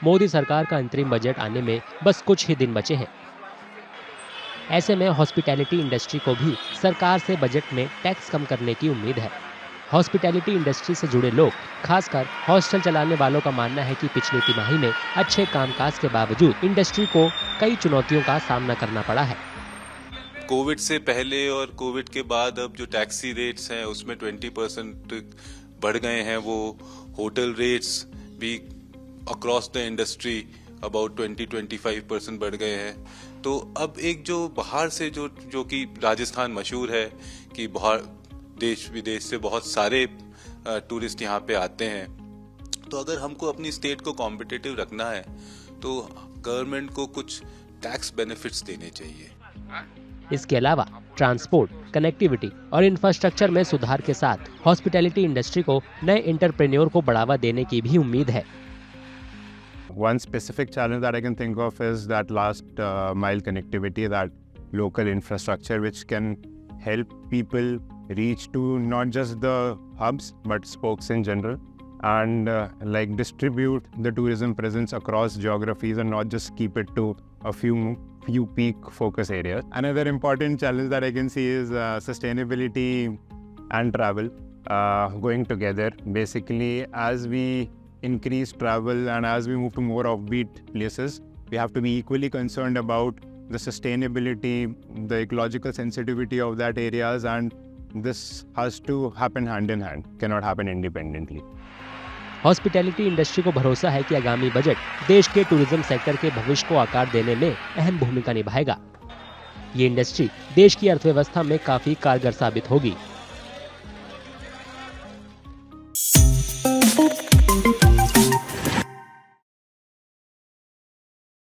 मोदी सरकार का अंतरिम बजट आने में बस कुछ ही दिन बचे हैं। ऐसे में हॉस्पिटैलिटी इंडस्ट्री को भी सरकार से बजट में टैक्स कम करने की उम्मीद है। हॉस्पिटैलिटी इंडस्ट्री से जुड़े लोग, खासकर हॉस्टल चलाने वालों का मानना है कि पिछली तिमाही में अच्छे कामकाज के बावजूद इंडस्ट्री को कई चुनौतियों का सामना करना पड़ा है। कोविड से पहले और कोविड के बाद अब जो टैक्सी रेट्स हैं उसमें 20% बढ़ गए हैं। वो होटल रेट्स भी अक्रॉस द इंडस्ट्री अबाउट 20-25% बढ़ गए हैं। तो अब एक जो बाहर से जो कि राजस्थान मशहूर है कि बाहर देश विदेश से बहुत सारे टूरिस्ट यहाँ पे आते हैं, तो अगर हमको अपनी स्टेट को कॉम्पिटिटिव रखना है तो गवर्नमेंट को कुछ टैक्स बेनिफिट्स देने चाहिए। इसके अलावा ट्रांसपोर्ट, कनेक्टिविटी और इंफ्रास्ट्रक्चर में सुधार के साथ हॉस्पिटैलिटी इंडस्ट्री को नए एंटरप्रेन्योर को बढ़ावा देने की भी उम्मीद है। One specific challenge that I can think of is that last mile connectivity, that local infrastructure which can help people reach to not just the hubs but spokes in general, and like distribute the tourism presence across geographies and not just keep it to a few peak focus areas. Another important challenge that I can see is sustainability and travel going together. Basically, as we increase travel and as we move to more offbeat places, we have to be equally concerned about the sustainability, the ecological sensitivity of that areas, and this has to happen hand in hand, cannot happen independently. Hospitality industry को भरोसा है कि आगामी budget देश के tourism sector के भविष्य को आकार देने में अहम भूमिका निभाएगा। ये इंडस्ट्री देश की अर्थव्यवस्था में काफी कारगर साबित होगी।